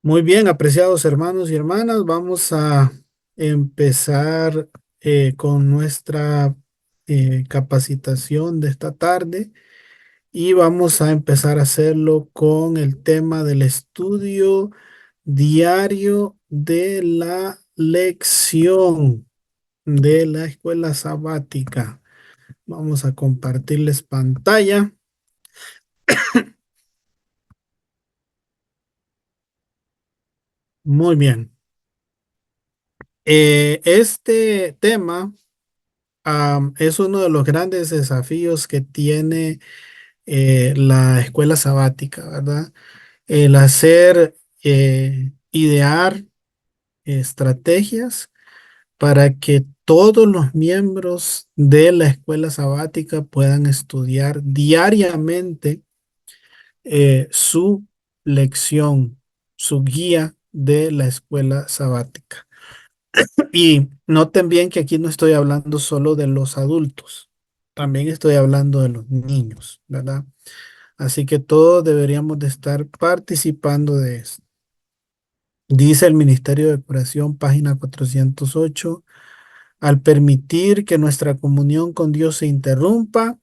Muy bien, apreciados hermanos y hermanas, vamos a empezar con nuestra capacitación de esta tarde y vamos a empezar a hacerlo con el tema del estudio diario de la lección de la escuela sabática. Vamos a compartirles pantalla. Muy bien. Este tema es uno de los grandes desafíos que tiene la escuela sabática, ¿verdad? El hacer, idear estrategias para que todos los miembros de la escuela sabática puedan estudiar diariamente su lección, su guía de la escuela sabática. Y noten bien que aquí no estoy hablando solo de los adultos, también estoy hablando de los niños, ¿verdad? Así que todos deberíamos de estar participando de esto. Dice el Ministerio de Curación, página 408, al permitir que nuestra comunión con Dios se interrumpa,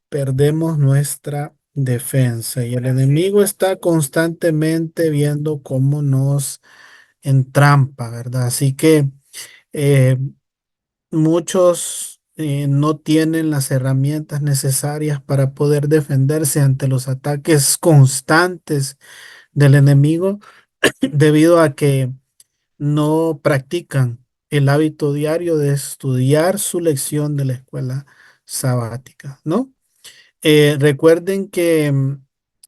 perdemos nuestra defensa y el enemigo está constantemente viendo cómo nos entrampa, ¿verdad? Así que eh, muchos no tienen las herramientas necesarias para poder defenderse ante los ataques constantes del enemigo debido a que no practican el hábito diario de estudiar su lección de la escuela sabática, ¿no? Recuerden que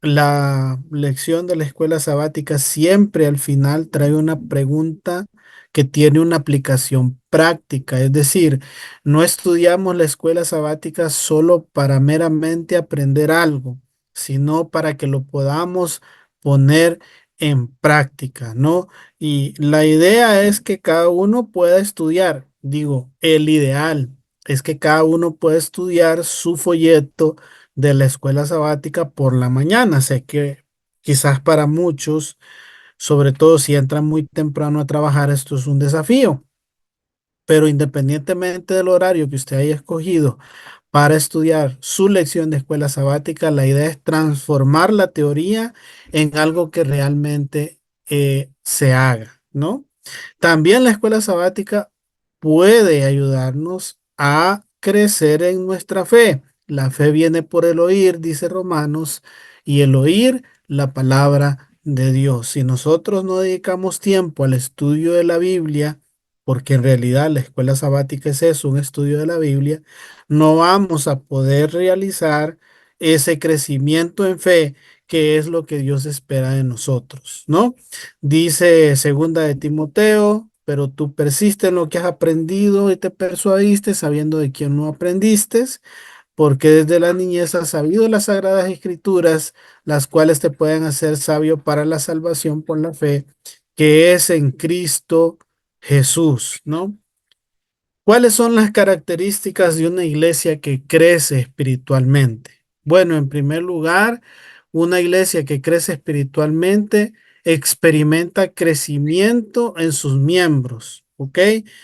la lección de la escuela sabática siempre al final trae una pregunta que tiene una aplicación práctica, es decir, no estudiamos la escuela sabática solo para meramente aprender algo, sino para que lo podamos poner en práctica, ¿no? Y la idea es que cada uno pueda estudiar, digo, el ideal es que cada uno pueda estudiar su folleto de la escuela sabática por la mañana. Sé que quizás para muchos, sobre todo si entran muy temprano a trabajar, esto es un desafío, pero independientemente del horario que usted haya escogido para estudiar su lección de escuela sabática, la idea es transformar la teoría en algo que realmente se haga, ¿no? También la escuela sabática puede ayudarnos a crecer en nuestra fe. La fe viene por el oír, dice Romanos, y el oír la palabra de Dios. Si nosotros no dedicamos tiempo al estudio de la Biblia, porque en realidad la escuela sabática es eso, un estudio de la Biblia, no vamos a poder realizar ese crecimiento en fe que es lo que Dios espera de nosotros, ¿no? Dice segunda de Timoteo, pero tú persiste en lo que has aprendido y te persuadiste sabiendo de quién no aprendiste, porque desde la niñez has sabido las sagradas escrituras, las cuales te pueden hacer sabio para la salvación por la fe, que es en Cristo Jesús, ¿no? ¿Cuáles son las características de una iglesia que crece espiritualmente? Bueno, en primer lugar, una iglesia que crece espiritualmente experimenta crecimiento en sus miembros, ¿ok?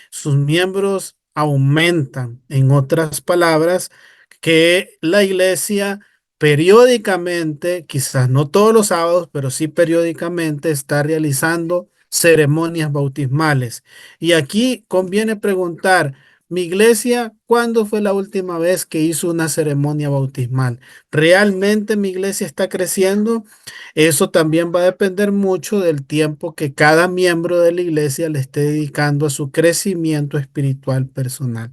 Sus miembros aumentan. En otras palabras, que la iglesia periódicamente, quizás no todos los sábados, pero sí periódicamente está realizando ceremonias bautismales. Y aquí conviene preguntar, mi iglesia, ¿cuándo fue la última vez que hizo una ceremonia bautismal? ¿Realmente mi iglesia está creciendo? Eso también va a depender mucho del tiempo que cada miembro de la iglesia le esté dedicando a su crecimiento espiritual personal.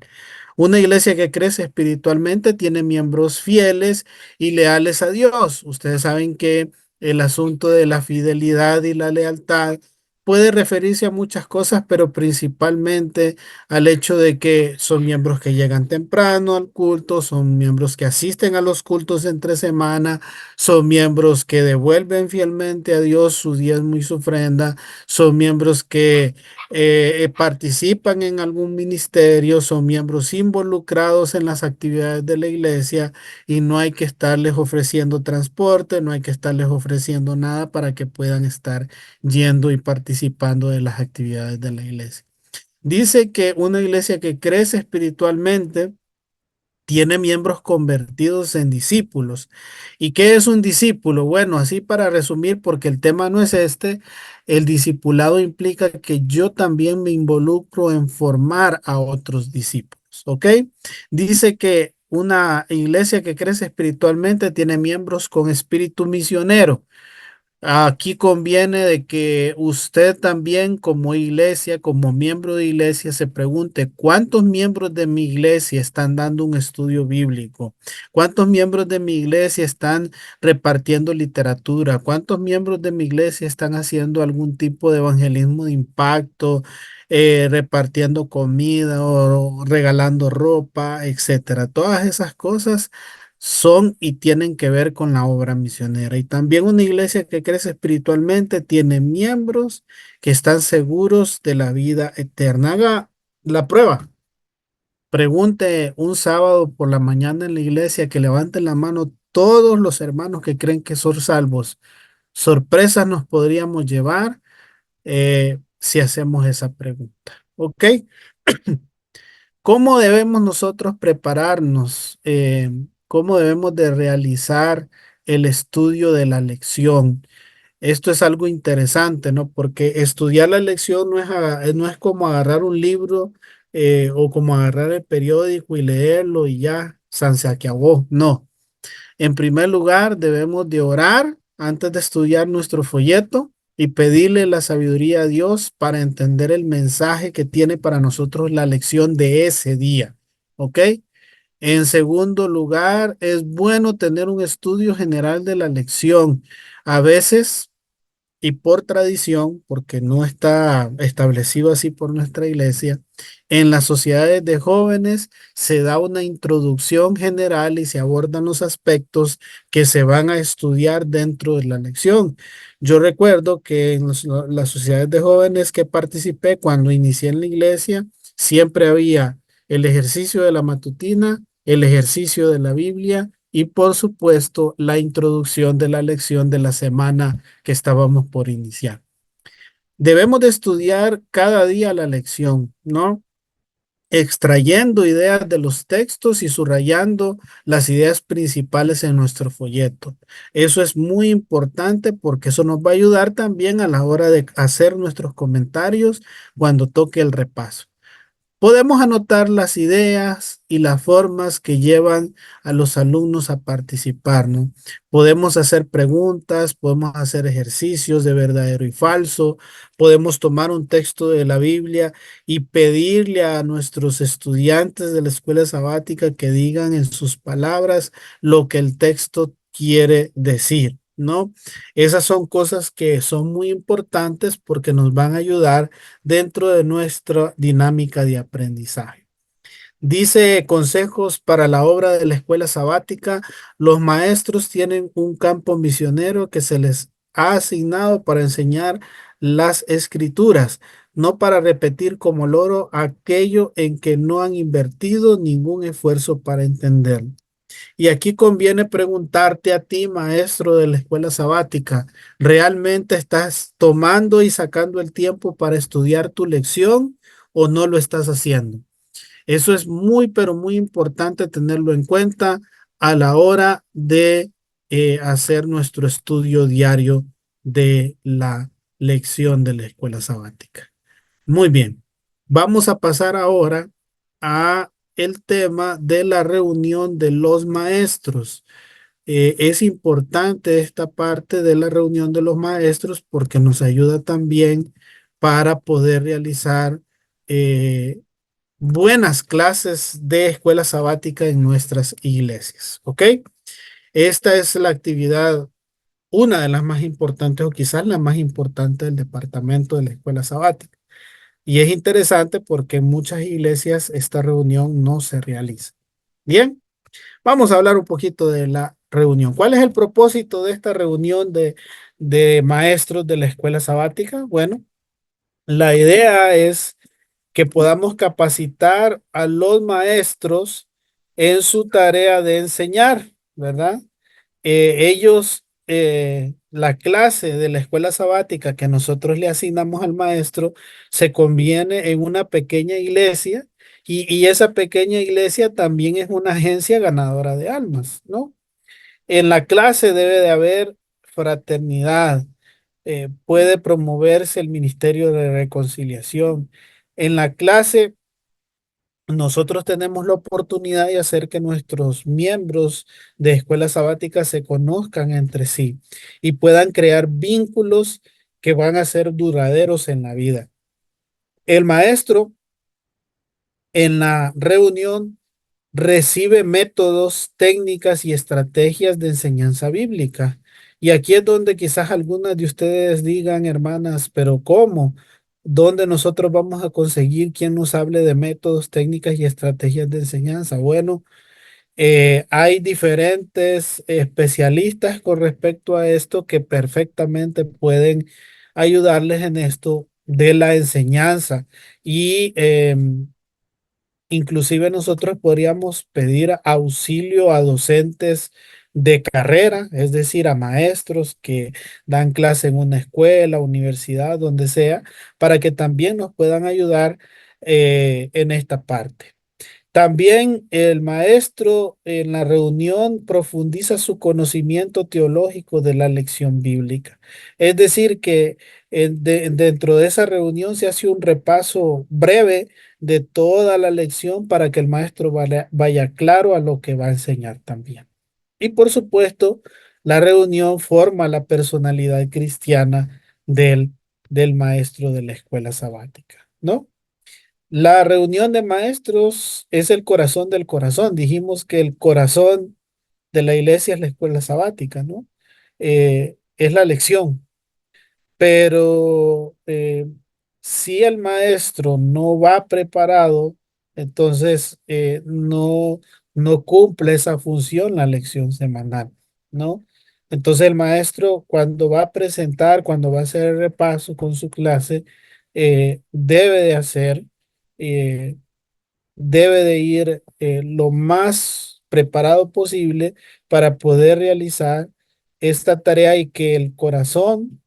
Una iglesia que crece espiritualmente tiene miembros fieles y leales a Dios. Ustedes saben que el asunto de la fidelidad y la lealtad puede referirse a muchas cosas, pero principalmente al hecho de que son miembros que llegan temprano al culto, son miembros que asisten a los cultos entre semana, son miembros que devuelven fielmente a Dios su diezmo y su ofrenda, son miembros que participan en algún ministerio, son miembros involucrados en las actividades de la iglesia y no hay que estarles ofreciendo transporte, no hay que estarles ofreciendo nada para que puedan estar yendo y participando de las actividades de la iglesia. Dice que una iglesia que crece espiritualmente tiene miembros convertidos en discípulos. ¿Y qué es un discípulo? Bueno, así para resumir, porque el tema no es este, el discipulado implica que yo también me involucro en formar a otros discípulos, ¿ok? Dice que una iglesia que crece espiritualmente tiene miembros con espíritu misionero. Aquí conviene de que usted también como iglesia, como miembro de iglesia, se pregunte cuántos miembros de mi iglesia están dando un estudio bíblico, cuántos miembros de mi iglesia están repartiendo literatura, cuántos miembros de mi iglesia están haciendo algún tipo de evangelismo de impacto, repartiendo comida o regalando ropa, etcétera. Todas esas cosas son y tienen que ver con la obra misionera. Y también una iglesia que crece espiritualmente tiene miembros que están seguros de la vida eterna. Haga la prueba. Pregunte un sábado por la mañana en la iglesia que levanten la mano todos los hermanos que creen que son salvos. Sorpresas nos podríamos llevar si hacemos esa pregunta. ¿Ok? ¿Cómo debemos nosotros prepararnos? ¿Cómo debemos de realizar el estudio de la lección? Esto es algo interesante, ¿no? Porque estudiar la lección no es como agarrar un libro o como agarrar el periódico y leerlo y ya, se acabó. No. En primer lugar, debemos de orar antes de estudiar nuestro folleto y pedirle la sabiduría a Dios para entender el mensaje que tiene para nosotros la lección de ese día. ¿Ok? En segundo lugar, es bueno tener un estudio general de la lección. A veces y por tradición, porque no está establecido así por nuestra iglesia, en las sociedades de jóvenes se da una introducción general y se abordan los aspectos que se van a estudiar dentro de la lección. Yo recuerdo que en las sociedades de jóvenes que participé cuando inicié en la iglesia, siempre había el ejercicio de la matutina, el ejercicio de la Biblia y por supuesto la introducción de la lección de la semana que estábamos por iniciar. Debemos de estudiar cada día la lección, ¿no? Extrayendo ideas de los textos y subrayando las ideas principales en nuestro folleto. Eso es muy importante porque eso nos va a ayudar también a la hora de hacer nuestros comentarios cuando toque el repaso. Podemos anotar las ideas y las formas que llevan a los alumnos a participar, ¿no? Podemos hacer preguntas, podemos hacer ejercicios de verdadero y falso, podemos tomar un texto de la Biblia y pedirle a nuestros estudiantes de la escuela sabática que digan en sus palabras lo que el texto quiere decir, ¿no? Esas son cosas que son muy importantes porque nos van a ayudar dentro de nuestra dinámica de aprendizaje. Dice consejos para la obra de la escuela sabática. Los maestros tienen un campo misionero que se les ha asignado para enseñar las escrituras, no para repetir como loro aquello en que no han invertido ningún esfuerzo para entenderlo. Y aquí conviene preguntarte a ti, maestro de la escuela sabática, ¿realmente estás tomando y sacando el tiempo para estudiar tu lección o no lo estás haciendo? Eso es muy, pero muy importante tenerlo en cuenta a la hora de hacer nuestro estudio diario de la lección de la escuela sabática. Muy bien, vamos a pasar ahora a el tema de la reunión de los maestros. Es importante esta parte de la reunión de los maestros porque nos ayuda también para poder realizar eh, buenas clases de escuela sabática en nuestras iglesias. ¿Ok? Esta es la actividad una de las más importantes o quizás la más importante del departamento de la escuela sabática. Y es interesante porque en muchas iglesias esta reunión no se realiza. Bien, vamos a hablar un poquito de la reunión. ¿Cuál es el propósito de esta reunión de maestros de la escuela sabática? Bueno, la idea es que podamos capacitar a los maestros en su tarea de enseñar, ¿verdad? La clase de la escuela sabática que nosotros le asignamos al maestro se conviene en una pequeña iglesia y esa pequeña iglesia también es una agencia ganadora de almas, ¿no? En la clase debe de haber fraternidad, puede promoverse el ministerio de reconciliación. En la clase nosotros tenemos la oportunidad de hacer que nuestros miembros de escuela sabática se conozcan entre sí y puedan crear vínculos que van a ser duraderos en la vida. El maestro en la reunión recibe métodos, técnicas y estrategias de enseñanza bíblica. Y aquí es donde quizás algunas de ustedes digan, hermanas, pero ¿cómo? ¿Dónde nosotros vamos a conseguir quien nos hable de métodos, técnicas y estrategias de enseñanza? Bueno, hay diferentes especialistas con respecto a esto que perfectamente pueden ayudarles en esto de la enseñanza. Y inclusive nosotros podríamos pedir auxilio a docentes de carrera, es decir, a maestros que dan clase en una escuela, universidad, donde sea, para que también nos puedan ayudar en esta parte. También el maestro en la reunión profundiza su conocimiento teológico de la lección bíblica. Es decir, que dentro de esa reunión se hace un repaso breve de toda la lección para que el maestro vaya claro a lo que va a enseñar también. Y por supuesto, la reunión forma la personalidad cristiana del maestro de la escuela sabática, ¿no? La reunión de maestros es el corazón del corazón. Dijimos que el corazón de la iglesia es la escuela sabática, ¿no? Es la lección. Pero si el maestro no va preparado, entonces no cumple esa función la lección semanal, ¿no? Entonces el maestro cuando va a presentar, cuando va a hacer el repaso con su clase, debe de hacer eh, debe de ir lo más preparado posible para poder realizar esta tarea y que el corazón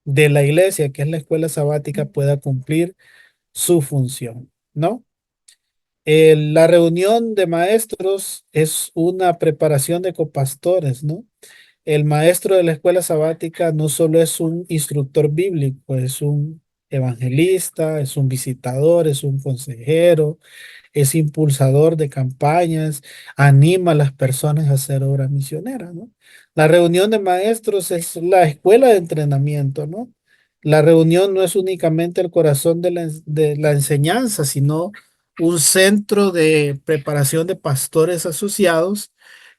de la iglesia, que es la escuela sabática, pueda cumplir su función, ¿no? La reunión de maestros es una preparación de copastores, ¿no? El maestro de la escuela sabática no solo es un instructor bíblico, es un evangelista, es un visitador, es un consejero, es impulsador de campañas, anima a las personas a hacer obra misionera, ¿no? La reunión de maestros es la escuela de entrenamiento, ¿no? La reunión no es únicamente el corazón de la enseñanza, sino un centro de preparación de pastores asociados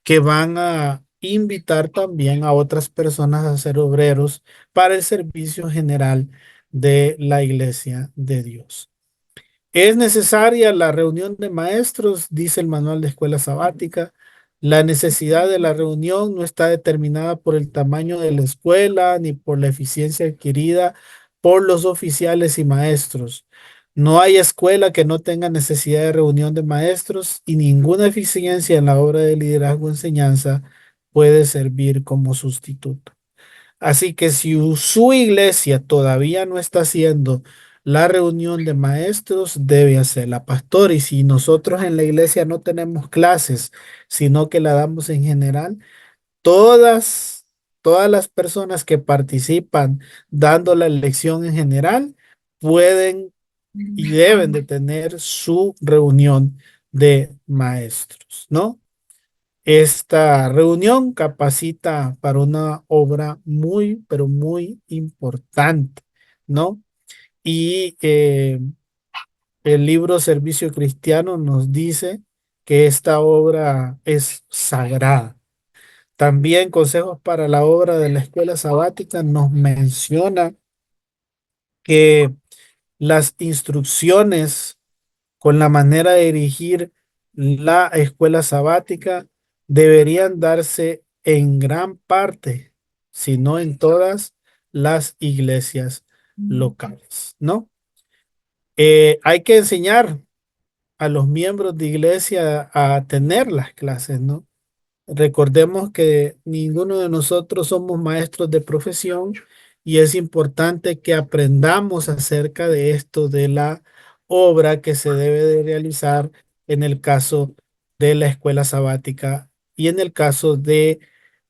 que van a invitar también a otras personas a ser obreros para el servicio general de la iglesia de Dios. Es necesaria la reunión de maestros, dice el manual de escuela sabática. La necesidad de la reunión no está determinada por el tamaño de la escuela ni por la eficiencia adquirida por los oficiales y maestros. No hay escuela que no tenga necesidad de reunión de maestros y ninguna eficiencia en la obra de liderazgo o enseñanza puede servir como sustituto. Así que si su iglesia todavía no está haciendo la reunión de maestros, debe hacerla, pastor. Y si nosotros en la iglesia no tenemos clases, sino que la damos en general, todas, todas las personas que participan dando la lección en general pueden y deben de tener su reunión de maestros, ¿no? Esta reunión capacita para una obra muy, pero muy importante, ¿no? Y el libro Servicio Cristiano nos dice que esta obra es sagrada. También Consejos para la obra de la escuela sabática nos menciona que las instrucciones con la manera de dirigir la escuela sabática deberían darse en gran parte, si no en todas las iglesias locales, ¿no? Hay que enseñar a los miembros de iglesia a tener las clases, ¿no? Recordemos que ninguno de nosotros somos maestros de profesión y es importante que aprendamos acerca de esto, de la obra que se debe de realizar en el caso de la escuela sabática y en el caso de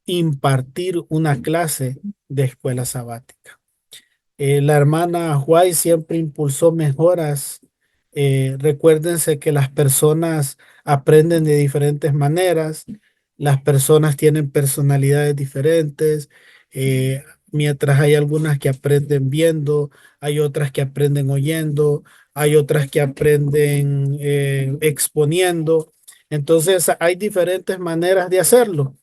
impartir una clase de escuela sabática. La hermana White siempre impulsó mejoras. Recuérdense que las personas aprenden de diferentes maneras, las personas tienen personalidades diferentes, mientras hay algunas que aprenden viendo, hay otras que aprenden oyendo, hay otras que aprenden exponiendo. Entonces, hay diferentes maneras de hacerlo.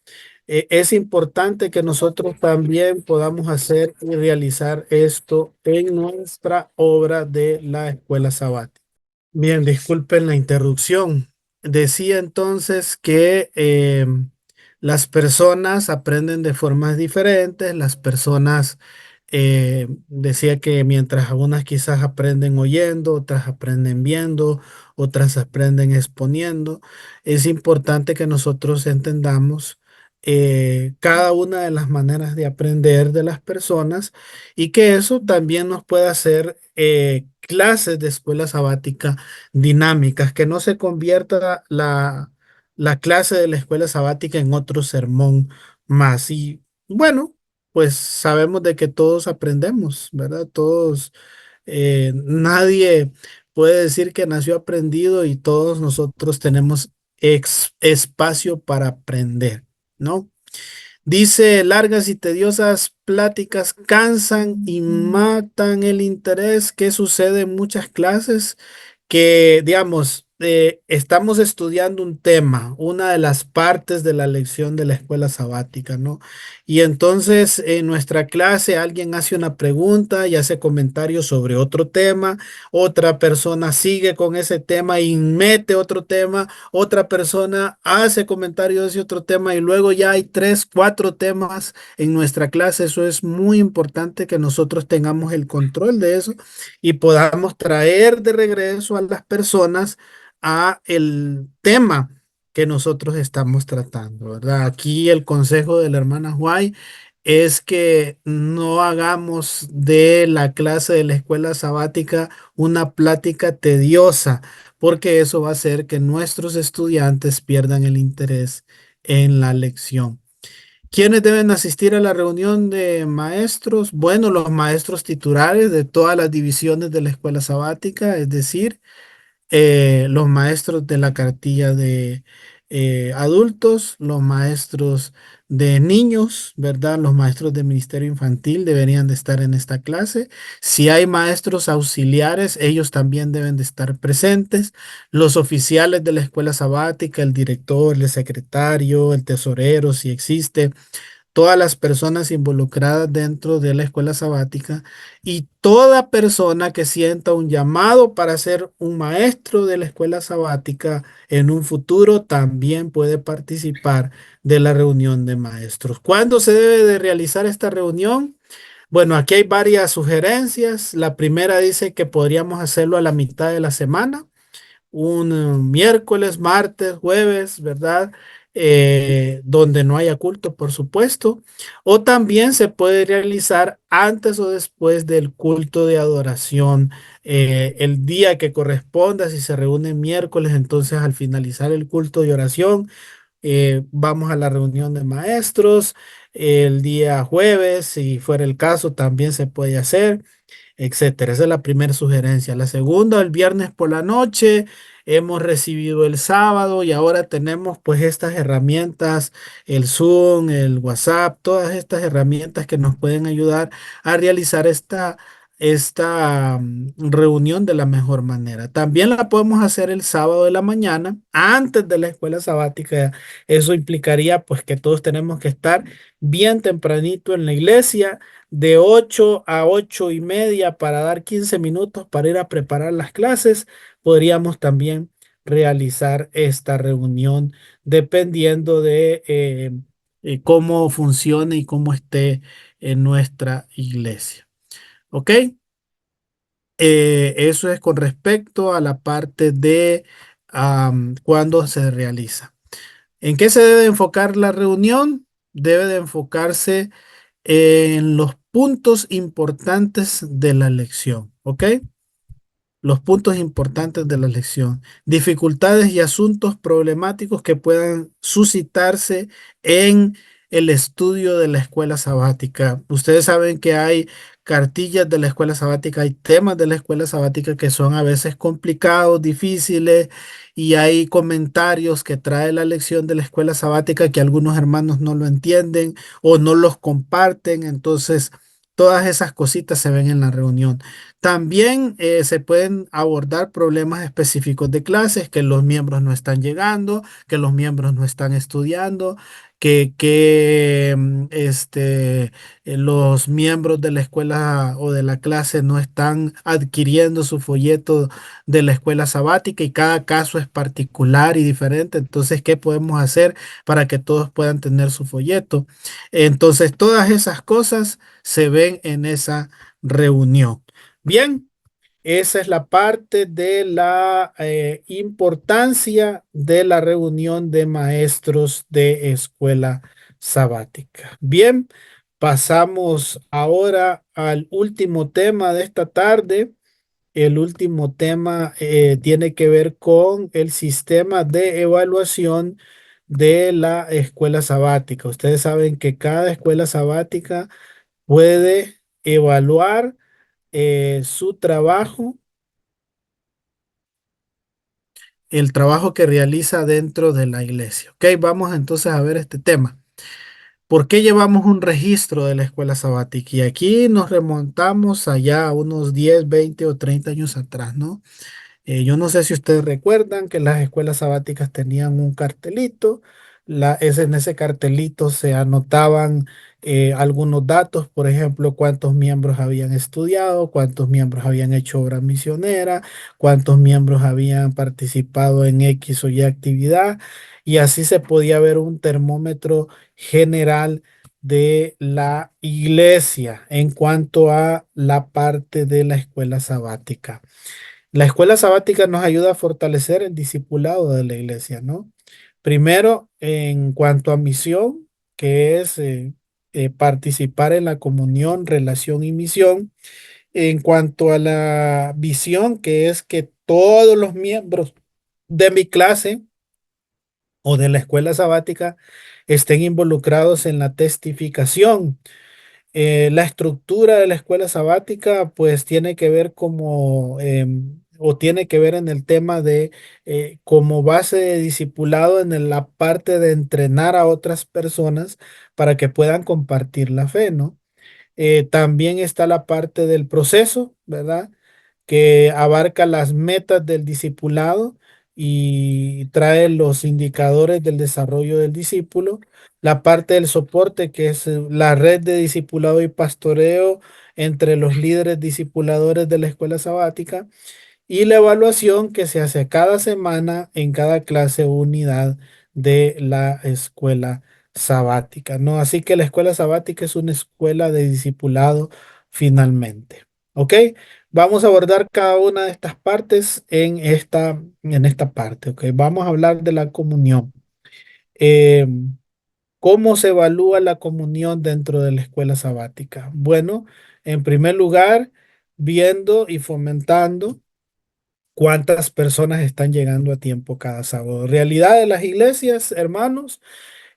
Es importante que nosotros también podamos hacer y realizar esto en nuestra obra de la escuela sabática. Bien, disculpen la interrupción. Decía entonces que las personas aprenden de formas diferentes, las personas, decía que mientras algunas quizás aprenden oyendo, otras aprenden viendo, otras aprenden exponiendo, es importante que nosotros entendamos cada una de las maneras de aprender de las personas y que eso también nos puede hacer clases de escuela sabática dinámicas, que no se convierta la clase de la escuela sabática en otro sermón más. Y bueno, pues sabemos de que todos aprendemos, ¿verdad? Todos, nadie puede decir que nació aprendido y todos nosotros tenemos espacio para aprender, ¿no? Dice, largas y tediosas pláticas cansan y matan el interés. ¿Qué sucede en muchas clases? Que, digamos, estamos estudiando un tema, una de las partes de la lección de la escuela sabática, ¿no? Y entonces en nuestra clase alguien hace una pregunta y hace comentarios sobre otro tema, otra persona sigue con ese tema y mete otro tema, otra persona hace comentarios de ese otro tema y luego ya hay tres, cuatro temas en nuestra clase. Eso es muy importante que nosotros tengamos el control de eso y podamos traer de regreso a las personas a el tema que nosotros estamos tratando, ¿verdad? Aquí el consejo de la hermana White es que no hagamos de la clase de la escuela sabática una plática tediosa, porque eso va a hacer que nuestros estudiantes pierdan el interés en la lección. ¿Quiénes deben asistir a la reunión de maestros? Bueno, los maestros titulares de todas las divisiones de la escuela sabática, es decir, los maestros de la cartilla de adultos, los maestros de niños, ¿verdad? Los maestros de ministerio infantil deberían de estar en esta clase. Si hay maestros auxiliares, ellos también deben de estar presentes. Los oficiales de la escuela sabática, el director, el secretario, el tesorero, si existe, todas las personas involucradas dentro de la escuela sabática y toda persona que sienta un llamado para ser un maestro de la escuela sabática en un futuro también puede participar de la reunión de maestros. ¿Cuándo se debe de realizar esta reunión? Bueno, aquí hay varias sugerencias. La primera dice que podríamos hacerlo a la mitad de la semana, un miércoles, martes, jueves, ¿verdad? Donde no haya culto, por supuesto. O también se puede realizar antes o después del culto de adoración, el día que corresponda, si se reúne miércoles, entonces al finalizar el culto de oración, vamos a la reunión de maestros. El día jueves, si fuera el caso, también se puede hacer, etcétera. Esa es la primera sugerencia. La segunda, el viernes por la noche, hemos recibido el sábado y ahora tenemos pues estas herramientas, el Zoom, el WhatsApp, todas estas herramientas que nos pueden ayudar a realizar esta esta reunión de la mejor manera. También la podemos hacer el sábado de la mañana, antes de la escuela sabática. Eso implicaría pues que todos tenemos que estar bien tempranito en la iglesia, de 8 a 8:30 para dar 15 minutos para ir a preparar las clases. Podríamos también realizar esta reunión dependiendo de cómo funcione y cómo esté en nuestra iglesia. ¿Ok? Eso es con respecto a la parte de cuándo se realiza. ¿En qué se debe enfocar la reunión? Debe de enfocarse en los puntos importantes de la lección. ¿Ok? Los puntos importantes de la lección, dificultades y asuntos problemáticos que puedan suscitarse en el estudio de la escuela sabática. Ustedes saben que hay cartillas de la escuela sabática, hay temas de la escuela sabática que son a veces complicados, difíciles, y hay comentarios que trae la lección de la escuela sabática que algunos hermanos no lo entienden o no los comparten. Entonces, todas esas cositas se ven en la reunión. También se pueden abordar problemas específicos de clases, que los miembros no están llegando, que los miembros no están estudiando, que los miembros de la escuela o de la clase no están adquiriendo su folleto de la escuela sabática y cada caso es particular y diferente. Entonces, ¿qué podemos hacer para que todos puedan tener su folleto? Entonces, todas esas cosas se ven en esa reunión. Bien, esa es la parte de la importancia de la reunión de maestros de escuela sabática. Bien, pasamos ahora al último tema de esta tarde. El último tema tiene que ver con el sistema de evaluación de la escuela sabática. Ustedes saben que cada escuela sabática puede evaluar su trabajo, el trabajo que realiza dentro de la iglesia. Ok, vamos entonces a ver este tema. ¿Por qué llevamos un registro de la escuela sabática? Y aquí nos remontamos allá a unos 10, 20 o 30 años atrás, ¿no? Yo no sé si ustedes recuerdan que las escuelas sabáticas tenían un cartelito. En ese cartelito se anotaban algunos datos, por ejemplo, cuántos miembros habían estudiado, cuántos miembros habían hecho obra misionera, cuántos miembros habían participado en X o Y actividad. Y así se podía ver un termómetro general de la iglesia en cuanto a la parte de la escuela sabática. La escuela sabática nos ayuda a fortalecer el discipulado de la iglesia, ¿no? Primero, en cuanto a misión, que es participar en la comunión, relación y misión. En cuanto a la visión, que es que todos los miembros de mi clase o de la escuela sabática estén involucrados en la testificación. La estructura de la escuela sabática pues tiene que ver como o tiene que ver en el tema de como base de discipulado la parte de entrenar a otras personas para que puedan compartir la fe, ¿no? También está la parte del proceso, ¿verdad? Que abarca las metas del discipulado y trae los indicadores del desarrollo del discípulo. La parte del soporte, que es la red de discipulado y pastoreo entre los líderes discipuladores de la escuela sabática. Y la evaluación que se hace cada semana en cada clase o unidad de la escuela sabática, ¿no? Así que la escuela sabática es una escuela de discipulado finalmente. ¿Ok? Vamos a abordar cada una de estas partes en esta parte. ¿Ok? Vamos a hablar de la comunión. Eh, ¿Cómo se evalúa la comunión dentro de la escuela sabática? Bueno, en primer lugar, viendo y fomentando cuántas personas están llegando a tiempo cada sábado. Realidad de las iglesias, hermanos,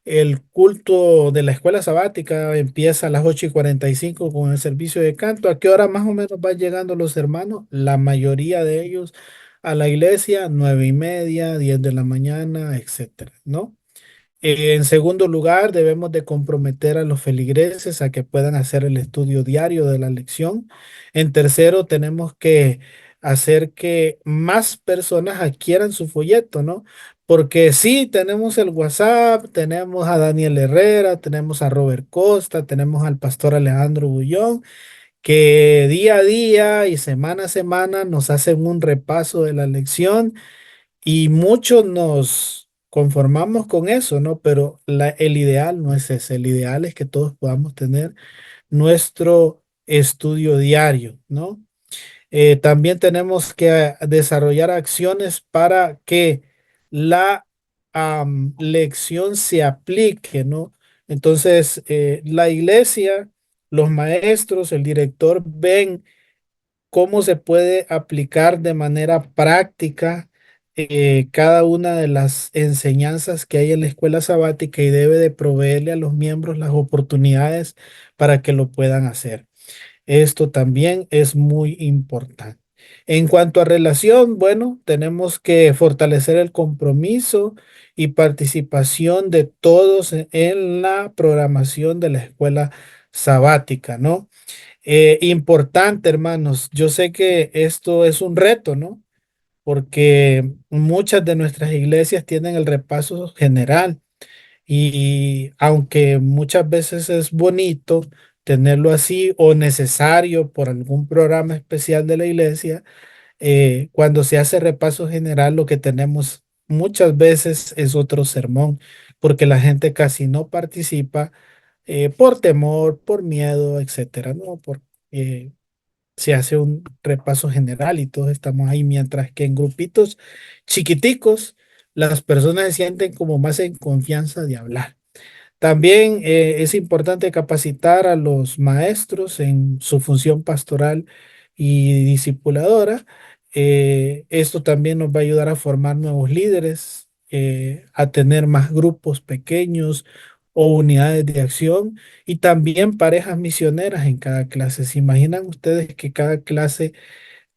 el culto de la escuela sabática empieza a las 8:45 con el servicio de canto. ¿A qué hora más o menos van llegando los hermanos? La mayoría de ellos a la iglesia, 9:30, 10 de la mañana, etcétera, ¿no? En segundo lugar, debemos de comprometer a los feligreses a que puedan hacer el estudio diario de la lección. En tercero, tenemos que hacer que más personas adquieran su folleto, ¿no? Porque sí, tenemos el WhatsApp, tenemos a Daniel Herrera, tenemos a Robert Costa, tenemos al pastor Alejandro Bullón, que día a día y semana a semana nos hacen un repaso de la lección y muchos nos conformamos con eso, ¿no? Pero el ideal no es ese. El ideal es que todos podamos tener nuestro estudio diario, ¿no? También tenemos que desarrollar acciones para que la lección se aplique, ¿no? Entonces, la iglesia, los maestros, el director ven cómo se puede aplicar de manera práctica cada una de las enseñanzas que hay en la escuela sabática y debe de proveerle a los miembros las oportunidades para que lo puedan hacer. Esto también es muy importante. En cuanto a relación, bueno, tenemos que fortalecer el compromiso y participación de todos en la programación de la escuela sabática, ¿no? Importante, hermanos. Yo sé que esto es un reto, ¿no? Porque muchas de nuestras iglesias tienen el repaso general y aunque muchas veces es bonito tenerlo así o necesario por algún programa especial de la iglesia, cuando se hace repaso general lo que tenemos muchas veces es otro sermón, porque la gente casi no participa por temor, por miedo, etcétera, ¿no? Eh, Se hace un repaso general y todos estamos ahí, mientras que en grupitos chiquiticos las personas se sienten como más en confianza de hablar. También es importante capacitar a los maestros en su función pastoral y discipuladora. Esto también nos va a ayudar a formar nuevos líderes, a tener más grupos pequeños o unidades de acción y también parejas misioneras en cada clase. ¿Se imaginan ustedes que cada clase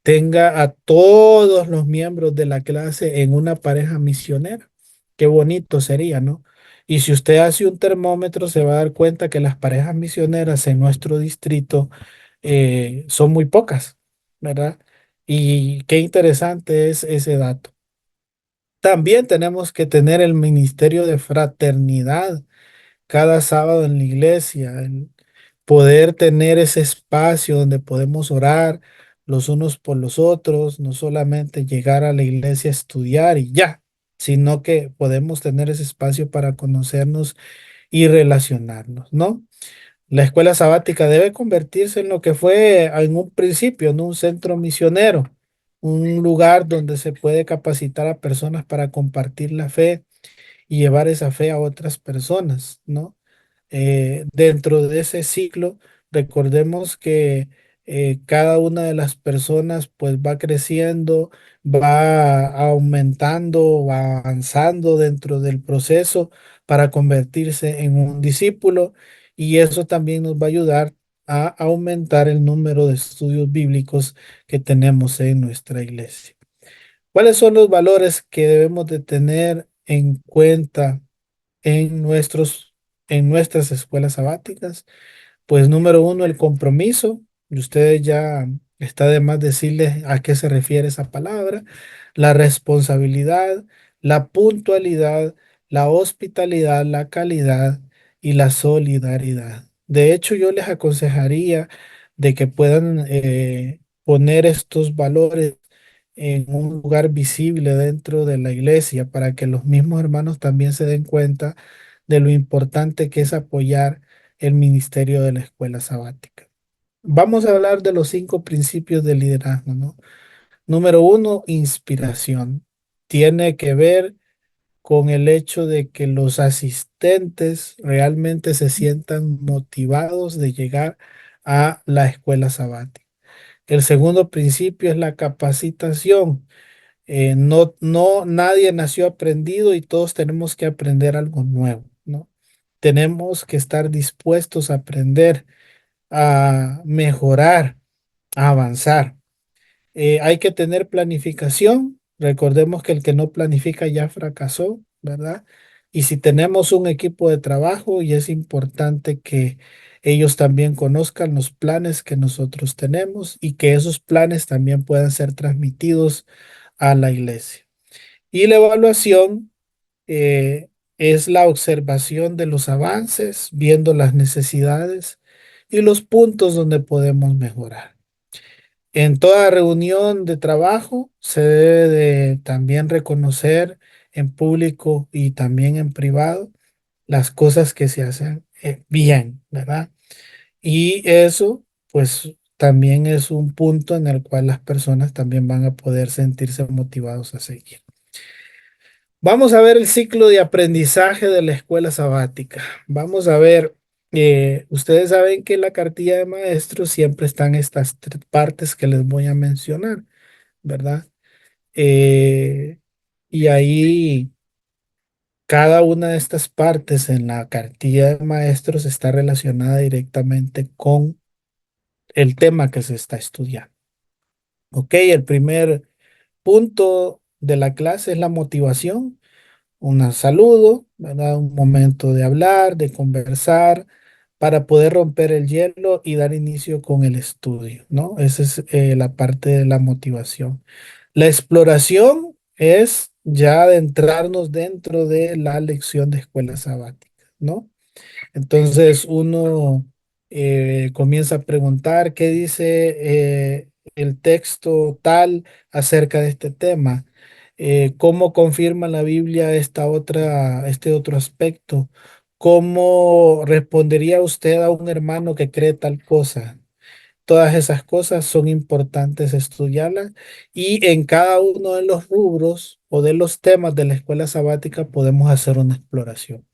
tenga a todos los miembros de la clase en una pareja misionera? Qué bonito sería, ¿no? Y si usted hace un termómetro, se va a dar cuenta que las parejas misioneras en nuestro distrito son muy pocas, ¿verdad? Y qué interesante es ese dato. También tenemos que tener el ministerio de fraternidad cada sábado en la iglesia, el poder tener ese espacio donde podemos orar los unos por los otros, no solamente llegar a la iglesia a estudiar y ya, sino que podemos tener ese espacio para conocernos y relacionarnos, ¿no? La escuela sabática debe convertirse en lo que fue en un principio, ¿no? Un centro misionero, un lugar donde se puede capacitar a personas para compartir la fe y llevar esa fe a otras personas, ¿no? Dentro de ese ciclo, recordemos que cada una de las personas pues va creciendo, va aumentando, va avanzando dentro del proceso para convertirse en un discípulo y eso también nos va a ayudar a aumentar el número de estudios bíblicos que tenemos en nuestra iglesia. ¿Cuáles son los valores que debemos de tener en cuenta en en nuestras escuelas sabáticas? Pues número uno, el compromiso. Y ustedes ya está de más decirles a qué se refiere esa palabra. La responsabilidad, la puntualidad, la hospitalidad, la calidad y la solidaridad. De hecho, yo les aconsejaría de que puedan poner estos valores en un lugar visible dentro de la iglesia para que los mismos hermanos también se den cuenta de lo importante que es apoyar el ministerio de la escuela sabática. Vamos a hablar de los 5 principios del liderazgo, ¿no? Número uno, inspiración. Tiene que ver con el hecho de que los asistentes realmente se sientan motivados de llegar a la escuela sabática. El segundo principio es la capacitación. Nadie nació aprendido y todos tenemos que aprender algo nuevo, ¿no? Tenemos que estar dispuestos a aprender, a mejorar, a avanzar. Hay que tener planificación. Recordemos que el que no planifica ya fracasó, ¿verdad? Y si tenemos un equipo de trabajo, y es importante que ellos también conozcan los planes que nosotros tenemos y que esos planes también puedan ser transmitidos a la iglesia. Y la evaluación eh, es la observación de los avances, viendo las necesidades y los puntos donde podemos mejorar. En toda reunión de trabajo se debe de también reconocer en público y también en privado las cosas que se hacen bien, ¿verdad? Y eso, pues, también es un punto en el cual las personas también van a poder sentirse motivados a seguir. Vamos a ver el ciclo de aprendizaje de la escuela sabática. Vamos a ver, ustedes saben que en la cartilla de maestros siempre están estas tres partes que les voy a mencionar, ¿verdad? Eh, y ahí cada una de estas partes en la cartilla de maestros está relacionada directamente con el tema que se está estudiando. Ok, el primer punto de la clase es la motivación, un saludo, ¿verdad? Un momento de hablar, de conversar, para poder romper el hielo y dar inicio con el estudio, ¿no? Esa es la parte de la motivación. La exploración es ya adentrarnos dentro de la lección de escuela sabática, ¿no? Entonces uno comienza a preguntar qué dice el texto tal acerca de este tema. ¿Cómo confirma la Biblia este otro aspecto? ¿Cómo respondería usted a un hermano que cree tal cosa? Todas esas cosas son importantes estudiarlas y en cada uno de los rubros o de los temas de la escuela sabática podemos hacer una exploración.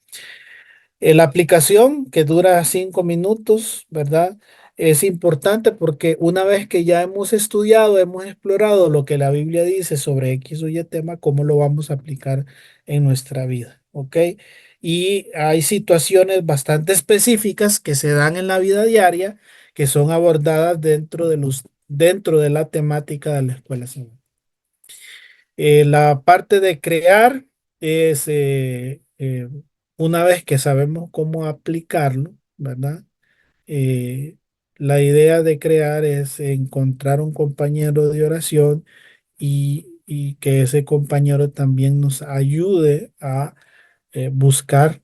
La aplicación que dura 5 minutos, ¿verdad? Es importante porque una vez que ya hemos estudiado, hemos explorado lo que la Biblia dice sobre X o Y tema, ¿cómo lo vamos a aplicar en nuestra vida? ¿Ok? Y hay situaciones bastante específicas que se dan en la vida diaria que son abordadas dentro de la temática de la escuela sabática. La parte de crear es una vez que sabemos cómo aplicarlo, ¿verdad? Eh, la idea de crear es encontrar un compañero de oración y que ese compañero también nos ayude a buscar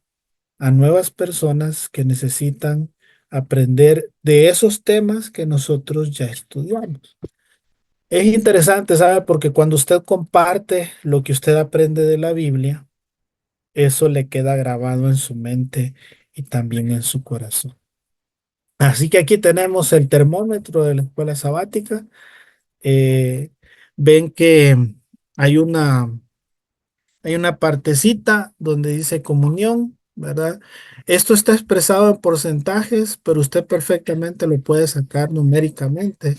a nuevas personas que necesitan aprender de esos temas que nosotros ya estudiamos. Es interesante, ¿sabe? Porque cuando usted comparte lo que usted aprende de la Biblia, eso le queda grabado en su mente y también en su corazón. Así que aquí tenemos el termómetro de la escuela sabática. Eh, ven que hay una, hay una partecita donde dice comunión, ¿verdad? Esto está expresado en porcentajes, pero usted perfectamente lo puede sacar numéricamente.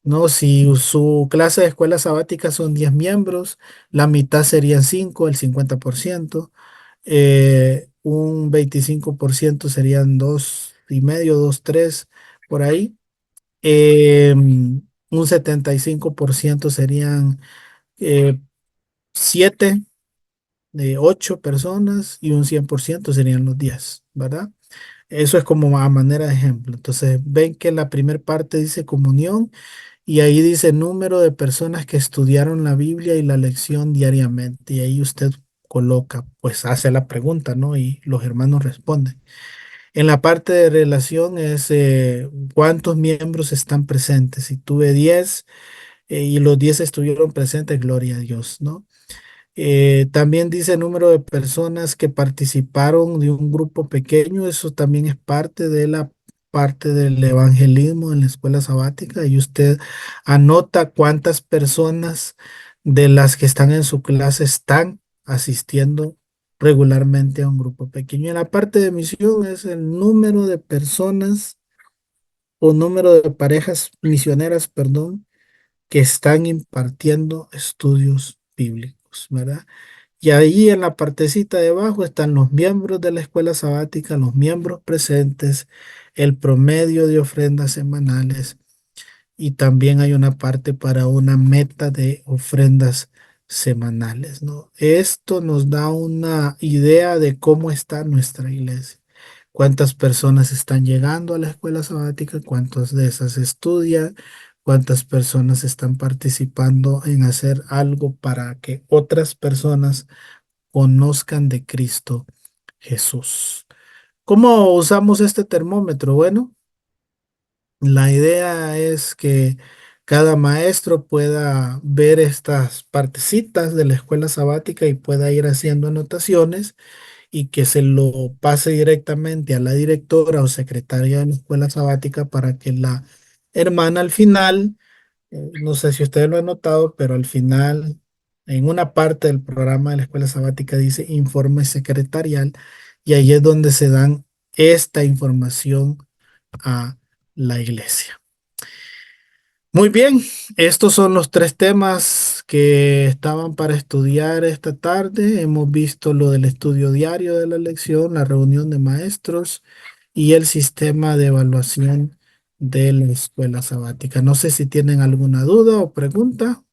No, si su clase de escuela sabática son 10 miembros, la mitad serían 5, el 50%, un 25% serían 2,5, 2, 3, por ahí. Un 75% serían 7, 8 personas y un 100% serían los 10, ¿verdad? Eso es como a manera de ejemplo. Entonces, ven que la primera parte dice comunión. Y ahí dice número de personas que estudiaron la Biblia y la lección diariamente. Y ahí usted coloca, pues hace la pregunta, ¿no? Y los hermanos responden. En la parte de relación es cuántos miembros están presentes. Si tuve 10 y los 10 estuvieron presentes, gloria a Dios, ¿no? También dice número de personas que participaron de un grupo pequeño. Eso también es parte de la parte del evangelismo en la escuela sabática. Y usted anota cuántas personas de las que están en su clase están asistiendo regularmente a un grupo pequeño. En la parte de misión es el número de personas o número de parejas misioneras, perdón, que están impartiendo estudios bíblicos, ¿verdad? Y ahí en la partecita de abajo están los miembros de la escuela sabática, los miembros presentes, el promedio de ofrendas semanales y también hay una parte para una meta de ofrendas semanales, ¿no? Esto nos da una idea de cómo está nuestra iglesia, cuántas personas están llegando a la escuela sabática, cuántas de esas estudian, cuántas personas están participando en hacer algo para que otras personas conozcan de Cristo Jesús. ¿Cómo usamos este termómetro? Bueno, la idea es que cada maestro pueda ver estas partecitas de la escuela sabática y pueda ir haciendo anotaciones y que se lo pase directamente a la directora o secretaria de la escuela sabática para que la hermana al final, no sé si ustedes lo han notado, pero al final, en una parte del programa de la escuela sabática dice informe secretarial y ahí es donde se dan esta información a la iglesia. Muy bien, estos son los tres temas que estaban para estudiar esta tarde. Hemos visto lo del estudio diario de la lección, la reunión de maestros y el sistema de evaluación de la escuela sabática. No sé si tienen alguna duda o pregunta.